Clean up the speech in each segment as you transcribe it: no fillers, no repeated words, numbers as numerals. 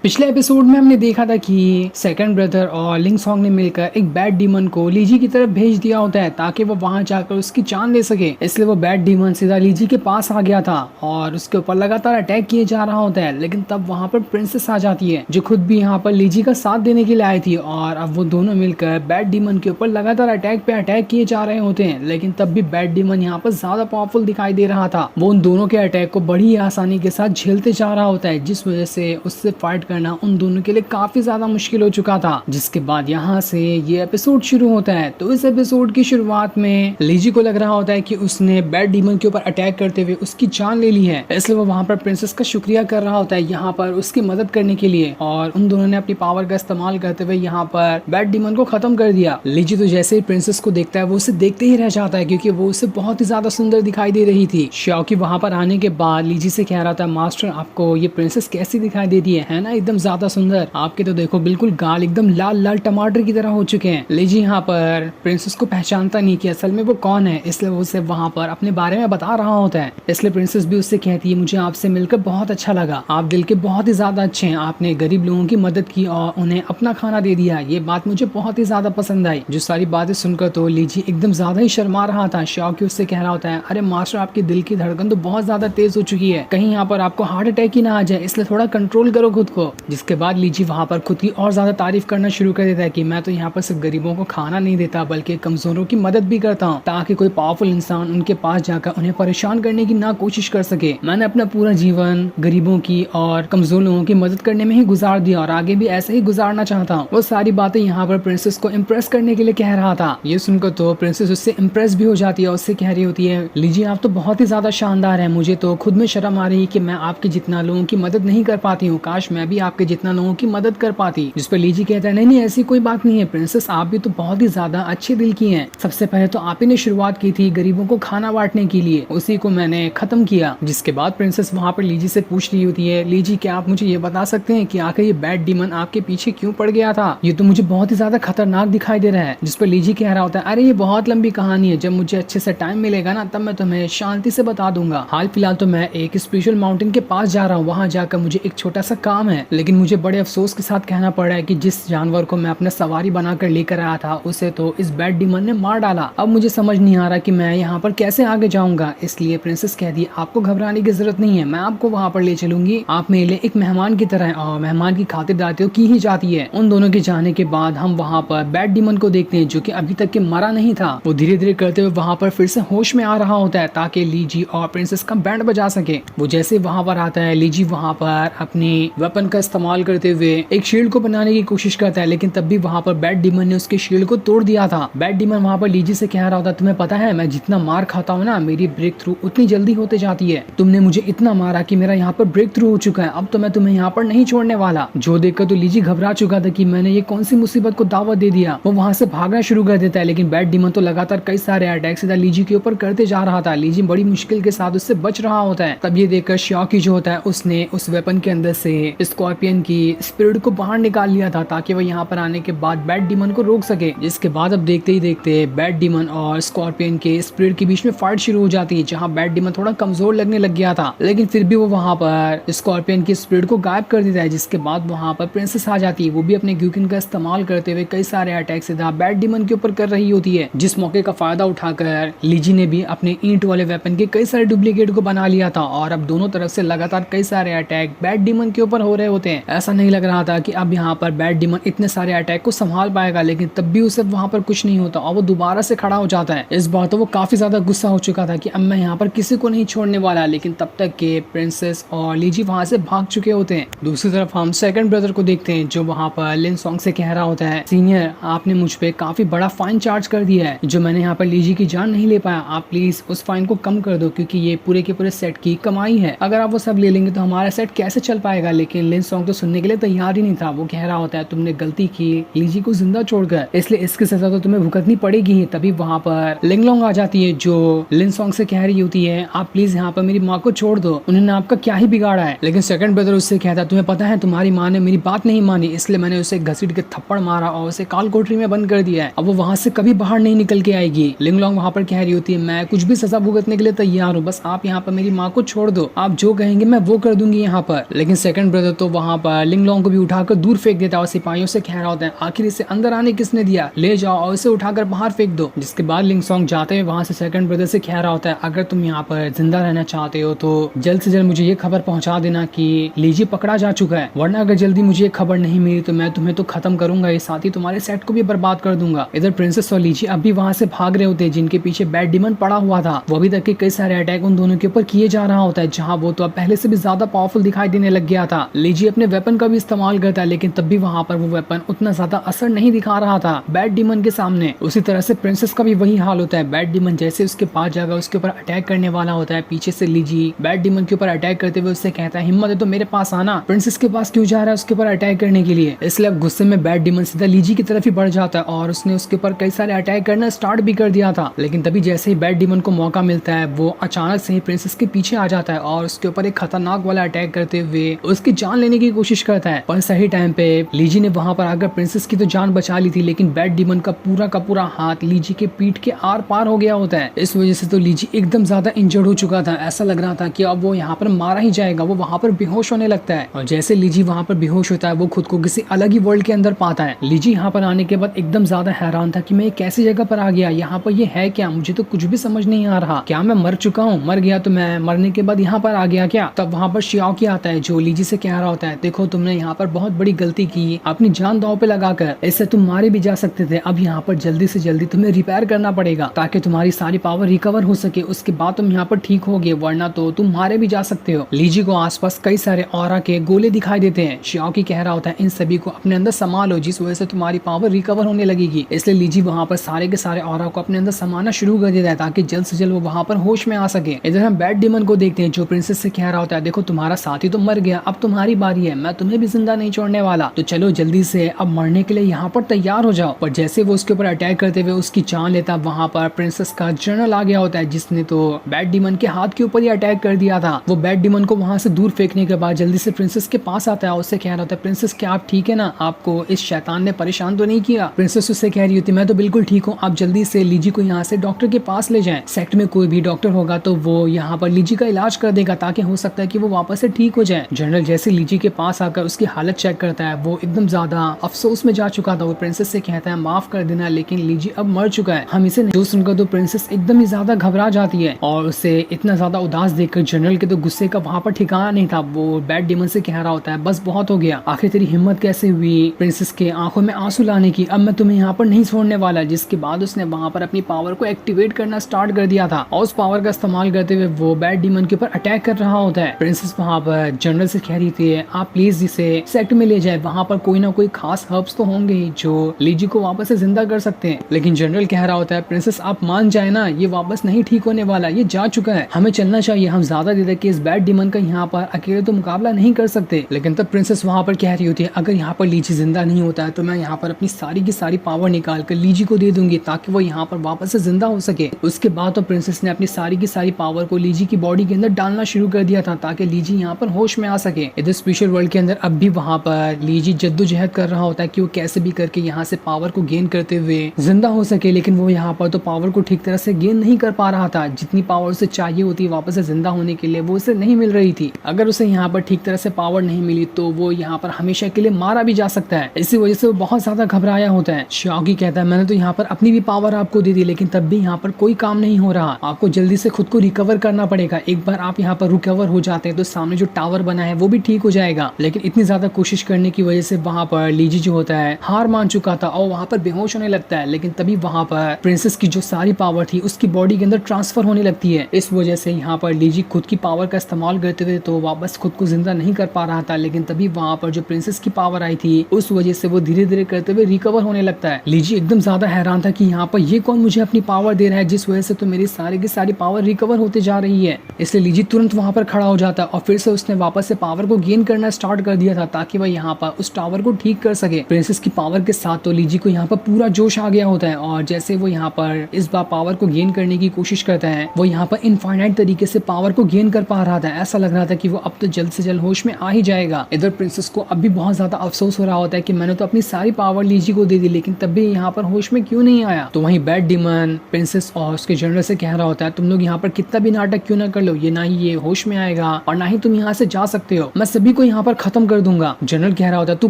पिछले एपिसोड में हमने देखा था कि सेकंड ब्रदर और लिंग सॉन्ग ने मिलकर एक बैड डीमन को लीजी की तरफ भेज दिया होता है ताकि वो वहां जाकर उसकी जान ले सके। इसलिए वो बैड डीमन सीधा लीजी के पास आ गया था और उसके ऊपर लगातार अटैक किए जा रहा होता है। लेकिन तब वहां पर प्रिंसेस आ जाती है जो खुद भी यहाँ पर लीजी का साथ देने के लिए आई थी और अब वो दोनों मिलकर बैड डीमन के ऊपर लगातार अटैक पे अटैक किए जा रहे होते हैं। लेकिन तब भी बैड डीमन यहाँ पर ज्यादा पावरफुल दिखाई दे रहा था। वो उन दोनों के अटैक को बड़ी आसानी के साथ झेलते जा रहा होता है, जिस वजह से उससे फाइट करना उन दोनों के लिए काफी ज्यादा मुश्किल हो चुका था। जिसके बाद यहाँ से ये एपिसोड शुरू होता है। तो इस एपिसोड की शुरुआत में लीजी को लग रहा होता है कि उसने बैड डीमन के ऊपर अटैक करते हुए उसकी जान ले ली है, इसलिए वो वहाँ पर प्रिंसेस का शुक्रिया कर रहा होता है यहाँ पर उसकी मदद करने के लिए। और उन दोनों ने अपनी पावर का इस्तेमाल करते हुए यहाँ पर बैड डीमन को खत्म कर दिया। लीजी तो जैसे ही प्रिंसेस को देखता है वो उसे देखते ही रह जाता है क्योंकि वो उसे बहुत ही ज्यादा सुंदर दिखाई दे रही थी। श्याओकी वहाँ पर आने के बाद लीजी से कह रहा था, मास्टर आपको ये प्रिंसेस कैसी दिखाई देती है ना, एकदम ज्यादा सुंदर। आपके तो देखो बिल्कुल गाल एकदम लाल लाल टमाटर की तरह हो चुके हैं। लीजी यहाँ पर प्रिंसेस को पहचानता नहीं कि असल में वो कौन है, इसलिए वो उसे वहाँ पर अपने बारे में बता रहा होता है। इसलिए प्रिंसेस भी उससे कहती है, मुझे आपसे मिलकर बहुत अच्छा लगा, आप दिल के बहुत ही ज्यादा अच्छे हैं, आपने गरीब लोगों की मदद की और उन्हें अपना खाना दे दिया, ये बात मुझे बहुत ही ज्यादा पसंद आई। जो सारी बातें सुनकर तो लीजी एकदम ज्यादा ही शर्मा रहा था। श्याओकी उससे कह रहा होता है, अरे मास्टर आपके दिल की धड़कन तो बहुत ज्यादा तेज हो चुकी है, कहीं यहाँ पर आपको हार्ट अटैक ही ना आ जाए, इसलिए थोड़ा कंट्रोल करो खुद को। जिसके बाद लीजी वहाँ पर खुद की और ज्यादा तारीफ करना शुरू कर देता है कि मैं तो यहाँ पर सिर्फ गरीबों को खाना नहीं देता बल्कि कमजोरों की मदद भी करता हूँ ताकि कोई पावरफुल इंसान उनके पास जाकर उन्हें परेशान करने की ना कोशिश कर सके। मैंने अपना पूरा जीवन गरीबों की और कमजोर लोगों की मदद करने में ही गुजार दिया और आगे भी ऐसे ही गुजारना चाहता हूँ। वो सारी बातें यहाँ पर प्रिंसेस को इम्प्रेस करने के लिए कह रहा था। ये सुनकर तो प्रिंसेस उससे इम्प्रेस भी हो जाती है और उससे कह रही होती है, लीजिए आप तो बहुत ही ज्यादा शानदार है, मुझे तो खुद में शर्म आ रही है कि मैं आपके जितना लोगों की मदद नहीं कर पाती हूँ, काश मैं भी आपके जितना लोगों की मदद कर पाती। जिस पर लीजी कहता है, नहीं ऐसी कोई बात नहीं है प्रिंसेस, आप भी तो बहुत ही ज्यादा अच्छे दिल की हैं। सबसे पहले तो आप ही ने शुरुआत की थी गरीबों को खाना बांटने के लिए, उसी को मैंने खत्म किया। जिसके बाद प्रिंसेस वहाँ पर लीजी से पूछ रही होती है, लीजी क्या आप मुझे ये बता सकते हैं कि आखिर ये बैड डीमन आपके पीछे क्यों पड़ गया था, ये तो मुझे बहुत ही ज्यादा खतरनाक दिखाई दे रहा है। जिस पर लीजी कह रहा होता है, अरे ये बहुत लंबी कहानी है, जब मुझे अच्छे से टाइम मिलेगा ना तब मैं तुम्हें शांति से बता दूंगा। हाल फिलहाल तो मैं एक स्पेशल माउंटेन के पास जा रहा हूँ, वहाँ जाकर मुझे एक छोटा सा काम है, लेकिन मुझे बड़े अफसोस के साथ कहना पड़ रहा है कि जिस जानवर को मैं अपना सवारी बनाकर लेकर आया था उसे तो इस बैड डीमन ने मार डाला। अब मुझे समझ नहीं आ रहा कि मैं यहाँ पर कैसे आगे जाऊंगा। इसलिए प्रिंसेस कह दी, आपको घबराने की जरूरत नहीं है, मैं आपको वहाँ पर ले चलूंगी, आप मेरे लिए एक मेहमान की तरह हैं और मेहमान की खातिरदारी की ही जाती है। उन दोनों के जाने के बाद हम वहाँ पर बैड डीमन को देखते हैं जो कि अभी तक के मरा नहीं था। वो धीरे धीरे करते हुए वहाँ पर फिर से होश में आ रहा होता है ताकि लीजी और प्रिंसेस का बैंड बजा सके। वो जैसे वहाँ पर आता है, लीजी वहाँ पर अपनी वेपन का इस्तेमाल करते हुए एक शील्ड को बनाने की कोशिश करता है, लेकिन तब भी वहाँ पर बैड डीमन ने उसके शील्ड को तोड़ दिया था। बैड डीमन वहाँ पर लीजी से कह रहा होता, तुम्हें पता है मैं जितना मार खाता हूँ ना मेरी ब्रेक थ्रू उतनी जल्दी होते जाती है, तुमने मुझे इतना मारा कि मेरा यहाँ पर ब्रेक थ्रू हो चुका है, अब तो मैं तुम्हें यहाँ पर नहीं छोड़ने वाला। जो देखकर तो लीजी घबरा चुका था कि मैंने ये कौन सी मुसीबत को दावत दे दिया। वो वहाँ से भागना शुरू कर देता है, लेकिन बैड डीमन तो लगातार कई सारे अटैक सीधा लीजी के ऊपर करते जा रहा था। लीजी बड़ी मुश्किल के साथ उससे बच रहा होता है। तब ये देखकर श्याओकी जो होता है उसने उस वेपन के अंदर से स्कॉर्पियन की स्पिरिट को बाहर निकाल लिया था ताकि वो यहाँ पर आने के बाद बैड डीमन को रोक सके। जिसके बाद अब देखते ही देखते बैड डीमन और स्कॉर्पियन के स्पिरिट के बीच में फाइट शुरू हो जाती है, जहाँ बैड डीमन थोड़ा कमजोर लगने लग गया था, लेकिन फिर भी वो वहाँ पर स्कॉर्पियन की स्पिरिट को गायब कर देता है। जिसके बाद वहाँ पर प्रिंसेस आ जाती है, वो भी अपने ग्यूकिन का इस्तेमाल करते हुए कई सारे अटैक सीधा बैड डीमन के ऊपर कर रही होती है। जिस मौके का फायदा उठाकर लीजी ने भी अपने ईंट वाले वेपन के कई सारे डुप्लीकेट को बना लिया था और अब दोनों तरफ से लगातार कई सारे अटैक बैड डीमन के ऊपर हो रहे होते हैं। ऐसा नहीं लग रहा था कि अब यहाँ पर बैड डीमन इतने सारे अटैक को संभाल पाएगा, लेकिन तब भी उसे वहाँ पर कुछ नहीं होता और वो दोबारा से खड़ा हो जाता है। इस बार तो वो काफी ज्यादा गुस्सा हो चुका था कि अब मैं यहाँ पर किसी को नहीं छोड़ने वाला, लेकिन तब तक के प्रिंसेस और लीजी वहाँ से भाग चुके होते हैं। दूसरी तरफ हम सेकंड ब्रदर को देखते हैं जो वहाँ पर लिन सॉन्ग से कह रहा होता है, सीनियर आपने मुझ पे काफी बड़ा फाइन चार्ज कर दिया है, जो मैंने यहाँ पर लीजी की जान नहीं ले पाया, आप प्लीज उस फाइन को कम कर दो क्योंकि ये पूरे के पूरे सेट की कमाई है, अगर आप वो सब ले लेंगे तो हमारा सेट कैसे चल पाएगा। लेकिन लिन सॉन्ग तो सुनने के लिए तैयार ही नहीं था। वो कह रहा होता है, तुमने गलती की लीजी को जिंदा छोड़कर, इसलिए इसकी सजा तो तुम्हें भुगतनी पड़ेगी ही। तभी वहाँ पर लिंगलोंग आ जाती है जो लिन सॉन्ग से कह रही होती है, आप प्लीज यहाँ पर मेरी माँ को छोड़ दो, उन्होंने आपका क्या ही बिगाड़ा है। लेकिन सेकंड ब्रदर उससे कहता है, तुम्हें पता है तुम्हारी माँ ने मेरी बात नहीं मानी, इसलिए मैंने उसे घसीट के थप्पड़ मारा और उसे काल कोठरी में बंद कर दिया है, अब वो वहाँ से कभी बाहर नहीं निकल के आएगी। लिंगलोंग वहाँ पर कह रही होती है, मैं कुछ भी सजा भुगतने के लिए तैयार हूँ, बस आप यहाँ पर मेरी माँ को छोड़ दो, आप जो कहेंगे मैं वो कर दूंगी यहाँ पर। लेकिन सेकंड ब्रदर तो वहाँ पर लिंग लोंग को भी उठाकर दूर फेंक देता है और सिपाहियों से कह रहा होता है आखिर इसे अंदर आने किसने दिया, ले जाओ और इसे उठाकर बाहर फेंक दो। जिसके बाद लिंग सोंग जाते हुए वहाँ से सेकंड ब्रदर से कह रहा होता है अगर तुम यहाँ पर जिंदा रहना चाहते हो तो जल्द से जल्द मुझे ये खबर पहुंचा देना कि लीजी पकड़ा जा चुका है, वरना अगर जल्दी मुझे ये खबर नहीं मिली तो मैं तुम्हें तो खत्म करूंगा, ये साथ ही तुम्हारे सेट को भी बर्बाद कर दूंगा। इधर प्रिंसेस और लीजी अब भी वहाँ से भाग रहे होते हैं, जिनके पीछे बैड डिमन पड़ा हुआ था वो अभी तक के कई सारे अटैक उन दोनों के ऊपर किए जा रहा होता है, जहाँ वो तो अब पहले से भी ज्यादा पावरफुल दिखाई देने लग गया था। लीजी अपने वेपन का भी इस्तेमाल करता है लेकिन तब भी वहाँ पर वो वेपन उतना ज्यादा असर नहीं दिखा रहा था बैड डिमन के सामने। उसी तरह से प्रिंसेस का भी वही हाल होता है, बैड डिमन जैसे उसके पास जाकर उसके ऊपर अटैक करने वाला होता है, पीछे से लीजी बैड डिमन के ऊपर अटैक करते हुए उससे कहता है हिम्मत है तो मेरे पास आना। प्रिंसेस के पास क्यों जा रहा है उसके ऊपर अटैक करने के लिए, इसलिए अब गुस्से में बैड डिमन सीधा लीजी की तरफ ही बढ़ जाता है और उसने उसके ऊपर कई सारे अटैक करना स्टार्ट भी कर दिया था। लेकिन तभी जैसे ही बैड डिमन को मौका मिलता है वो अचानक से ही प्रिंसेस के पीछे आ जाता है और उसके ऊपर एक खतरनाक वाला अटैक करते हुए उसकी जान लेने की कोशिश करता है। पर सही टाइम पे लीजी ने वहां पर आकर प्रिंसेस की तो जान बचा ली थी, लेकिन बैड डिमन का पूरा हाथ लीजी के पीठ के आर पार हो गया होता है। इस वजह से तो लीजी एकदम ज्यादा इंजर्ड हो चुका था, ऐसा लग रहा था कि अब वो यहाँ पर मारा ही जाएगा। वो वहाँ पर बेहोश होने लगता है और जैसे लीजी वहाँ पर बेहोश होता है वो खुद को किसी अलग ही वर्ल्ड के अंदर पाता है। लीजी यहाँ पर आने के बाद एकदम ज्यादा हैरान था कि मैं कैसी जगह पर आ गया, यहाँ पर ये है क्या, मुझे तो कुछ भी समझ नहीं आ रहा, क्या मैं मर चुका हूँ, मर गया तो मैं मरने के बाद यहाँ पर आ गया क्या। तब वहाँ पर शियाओकी आता है जो लीजी से कह रहा होता है देखो तुमने यहाँ पर बहुत बड़ी गलती की, अपनी जान दांव पे लगाकर, इससे तुम मारे भी जा सकते थे। अब यहाँ पर जल्दी से जल्दी तुम्हें रिपेयर करना पड़ेगा ताकि तुम्हारी सारी पावर रिकवर हो सके, उसके बाद तुम यहाँ पर ठीक होगे, वरना तो तुम मारे भी जा सकते हो। लीजी को आसपास कई सारे ऑरा के गोले दिखाई देते हैं। शियाओकी कह रहा होता है इन सभी को अपने अंदर संभालो जिस वजह से तुम्हारी पावर रिकवर होने लगेगी। इसलिए लीजी वहाँ पर सारे के सारे ऑरा को अपने अंदर समाना शुरू कर देता है ताकि जल्द से जल्द वो वहाँ पर होश में आ सके। इधर हम बैड डिमन को देखते हैं जो प्रिंसेस से कह रहा होता है देखो तुम्हारा साथी तो मर गया, अब तुम्हारी बारी है, मैं तुम्हें भी जिंदा नहीं छोड़ने वाला, तो चलो जल्दी से अब मरने के लिए यहाँ पर तैयार हो जाओ। पर जैसे वो उसके ऊपर अटैक करते हुए उसकी जान लेता वहाँ पर प्रिंसेस का जनरल आ गया होता है जिसने तो बैड डिमन के हाथ के ऊपर ही अटैक कर दिया था। वो बैड डिमन को वहाँ से दूर फेंकने के बाद जल्दी से प्रिंसेस के पास आता है, उससे कह रहा होता है प्रिंसेस क्या आप ठीक है ना, आपको इस शैतान ने परेशान तो नहीं किया। प्रिंसेस उससे कह रही होती मैं तो बिल्कुल ठीक हूँ, आप जल्दी से लीजी को यहाँ से डॉक्टर के पास ले जाएं, सेक्ट में कोई भी डॉक्टर होगा तो वो यहाँ पर लीजी का इलाज कर देगा ताकि हो सकता है कि वो वापस से ठीक हो जाए। जनरल जैसे लीजी के पास आकर उसकी हालत चेक करता है वो एकदम ज्यादा अफसोस में जा चुका था। वो प्रिंसेस से कहता है माफ कर देना लेकिन लीजी अब मर चुका है, हम इसे जो सुनकर तो प्रिंसेस एकदम ही ज्यादा घबरा जाती है और उसे इतना ज्यादा उदास देखकर जनरल के तो गुस्से का वहाँ पर ठिकाना नहीं था। वो बैड डिमन से कह रहा होता है बस बहुत हो गया, आखिर तेरी हिम्मत कैसे हुई प्रिंसेस के आंखों में आंसू लाने की, अब मैं तुम्हें यहाँ पर नहीं छोड़ने वाला। जिसके बाद उसने वहाँ पर अपनी पावर को एक्टिवेट करना स्टार्ट कर दिया था और उस पावर का इस्तेमाल करते हुए वो बैड डिमन के ऊपर अटैक कर रहा होता है। प्रिंसेस वहाँ पर जनरल से कह रही थी आप प्लीज इसे सेक्ट में ले जाए, वहाँ पर कोई ना कोई खास हर्ब्स तो होंगे ही जो लीजी को वापस से जिंदा कर सकते हैं। लेकिन जनरल कह रहा होता है प्रिंसेस आप मान जाए ना, ये वापस नहीं ठीक होने वाला, ये जा चुका है, हमें चलना चाहिए, हम ज्यादा देर तक इस बैड डिमन का यहाँ पर अकेले तो मुकाबला नहीं कर सकते। लेकिन तब प्रिंसेस वहाँ पर कह रही होती है अगर यहाँ पर लीजी जिंदा नहीं होता है तो मैं यहाँ पर अपनी सारी की सारी पावर निकाल कर लीजी को दे दूंगी ताकि वो यहाँ पर वापस से जिंदा हो सके। उसके बाद तो प्रिंसेस ने अपनी सारी की सारी पावर को लीजी की बॉडी के अंदर डालना शुरू कर दिया था ताकि लीजी यहाँ पर होश में आ सके। इधर स्पेशल वर्ल्ड के अंदर अब भी वहाँ पर लीजी जद्दोजहद कर रहा होता है कि वो कैसे भी करके यहाँ से पावर को गेन करते हुए जिंदा हो सके, लेकिन वो यहाँ पर तो पावर को ठीक तरह से गेन नहीं कर पा रहा था। जितनी पावर उसे चाहिए होती वापस से जिंदा होने के लिए वो उसे नहीं मिल रही थी। अगर उसे यहाँ पर ठीक तरह से पावर नहीं मिली तो वो यहाँ पर हमेशा के लिए मारा भी जा सकता है। इसी वजह से वो बहुत ज्यादा घबराया होता है। शियाओकी कहता है मैंने तो यहाँ पर अपनी भी पावर आपको दे दी लेकिन तब भी यहाँ पर कोई काम नहीं हो रहा, आपको जल्दी से खुद को रिकवर करना पड़ेगा। एक बार आप यहाँ पर रिकवर हो जाते हैं तो सामने जो टावर बना है वो भी ठीक हो जाएगा। लेकिन इतनी ज्यादा कोशिश करने की वजह से वहाँ पर लीजी जो होता है हार मान चुका था और वहाँ पर बेहोश होने लगता है। लेकिन तभी वहाँ पर प्रिंसेस की जो सारी पावर थी उसकी बॉडी के अंदर ट्रांसफर होने लगती है। इस वजह से यहाँ पर लीजी खुद की पावर का इस्तेमाल करते हुए तो वापस खुद को जिंदा नहीं कर पा रहा था। लेकिन तभी वहाँ पर जो प्रिंसेस की पावर आई थी उस वजह से वो धीरे धीरे करते हुए रिकवर होने लगता है। लीजी एकदम ज्यादा हैरान था कि यहाँ पर ये कौन मुझे अपनी पावर दे रहा है जिस वजह से तो मेरी सारी की सारी पावर रिकवर होते जा रही है। इसलिए लीजी तुरंत वहाँ पर खड़ा हो जाता है और फिर से उसने वापस से पावर को गेन करना स्टार्ट कर दिया था ताकि वह यहाँ पर उस टावर को ठीक कर सके। प्रिंसेस की पावर के साथ तो लीजी को यहाँ पर पूरा जोश आ गया होता है और जैसे वो यहाँ पर इस बार पावर को गेन करने की कोशिश करता है वो यहाँ पर इनफाइनाइट तरीके से पावर को गेन कर पा रहा था। ऐसा लग रहा था कि वो अब तो जल्द से जल्द होश में आ ही जाएगा। इधर प्रिंसेस को अब भी बहुत ज्यादा अफसोस हो रहा होता है कि मैंने तो अपनी सारी पावर लीजी को दे दी लेकिन तब भी यहाँ पर होश में क्यों नहीं आया। तो वहीं बैड डिमन प्रिंसेस और उसके जनरल से कह रहा होता है तुम लोग यहाँ पर कितना भी नाटक क्यों ना कर लो, ये ना ही ये होश में आएगा और ना ही तुम यहाँ से जा सकते हो। मैं सभी को को यहाँ पर खत्म कर दूंगा। जनरल कह रहा होता है तू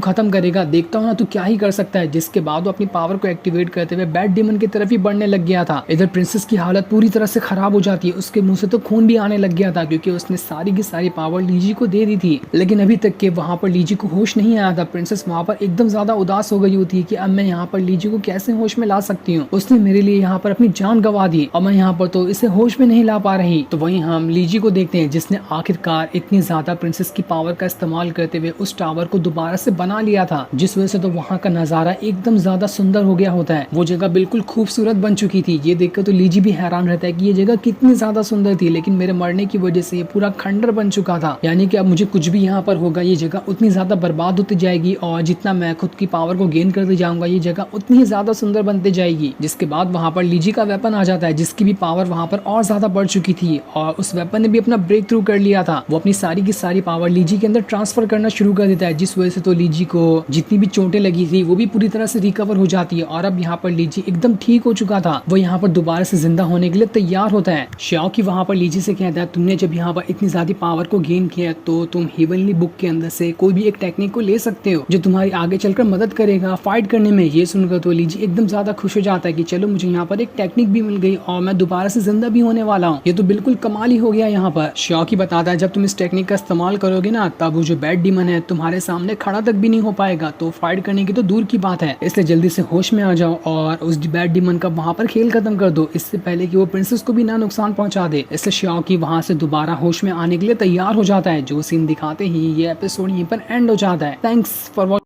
खत्म करेगा, देखता हूँ ना तू क्या ही कर सकता है। जिसके बाद वो अपनी पावर को एक्टिवेट करते हुए बैड डीमन की तरफ ही बढ़ने लग गया था। इधर प्रिंसेस की हालत पूरी तरह से खराब हो जाती है, उसके मुंह से तो खून भी आने लग गया था क्योंकि उसने सारी की सारी पावर लीजी को दे दी थी। लेकिन अभी तक के वहां पर लीजी को होश नहीं आया था। प्रिंसेस वहां पर एकदम ज्यादा उदास हो गई होती है कि अब मैं यहाँ पर लीजी को कैसे होश में ला सकती हूँ। उसने मेरे लिए यहाँ पर अपनी जान गंवा दी और मैं यहाँ पर तो इसे होश में नहीं ला पा रही। तो वहीं हम लीजी को देखते हैं जिसने आखिरकार इतनी ज्यादा प्रिंसेस की पावर का इस्तेमाल करते हुए उस टावर को दोबारा से बना लिया था, जिस वजह से तो वहाँ का नजारा एकदम ज्यादा सुंदर हो गया होता है। वो जगह बिल्कुल खूबसूरत बन चुकी थी। ये देखकर तो लीजी भी हैरान रहता है कि ये जगह कितनी ज्यादा सुंदर थी, लेकिन मेरे मरने की वजह से ये पूरा खंडर बन चुका था। यानी कि अब मुझे कुछ भी यहाँ पर होगा ये जगह उतनी ज्यादा बर्बाद होती जाएगी और जितना मैं खुद की पावर को गेन करते जाऊंगा ये जगह उतनी ही ज्यादा सुंदर बनते जाएगी। जिसके बाद वहाँ पर लीजी का वेपन आ जाता है जिसकी भी पावर वहाँ पर और ज्यादा बढ़ चुकी थी और उस वेपन ने भी अपना ब्रेक थ्रू कर लिया था। वो अपनी सारी की सारी पावर लीजी के अंदर ट्रांसफर करना शुरू कर देता है, जिस वजह से तो लीजी को जितनी भी चोटें लगी थी वो भी पूरी तरह से रिकवर हो जाती है और अब यहाँ पर लीजी एकदम ठीक हो चुका था। वो यहाँ पर दोबारा से जिंदा होने के लिए तैयार होता है। श्याओ की वहाँ पर लीजी से कहता है तुमने जब यहाँ पर इतनी ज्यादा पावर को गेन किया तो तुम हेवनली बुक के अंदर से कोई भी एक टेक्निक को ले सकते हो जो तुम्हारी आगे चलकर मदद करेगा फाइट करने में। ये सुनकर तो लीजी एकदम ज्यादा खुश हो जाता है कि चलो मुझे यहाँ पर एक टेक्निक भी मिल गई और मैं दोबारा से जिंदा भी होने वाला हूँ। ये तो बिल्कुल कमाल ही हो गया। यहाँ पर श्याओ की बताता है जब तुम इस टेक्निक का इस्तेमाल करोगे ना तब वो जो बैड डीमन है तुम्हारे सामने खड़ा तक भी नहीं हो पाएगा, तो फाइट करने की तो दूर की बात है। इसलिए जल्दी से होश में आ जाओ और उस बैड डीमन का वहां पर खेल खत्म कर दो, इससे पहले कि वो प्रिंसेस को भी ना नुकसान पहुंचा दे। इसलिए श्याओ की वहां से दोबारा होश में आने के लिए तैयार हो जाता है। जो सीन दिखाते ही ये एपिसोड यहीं पर एंड हो जाता है। Thanks for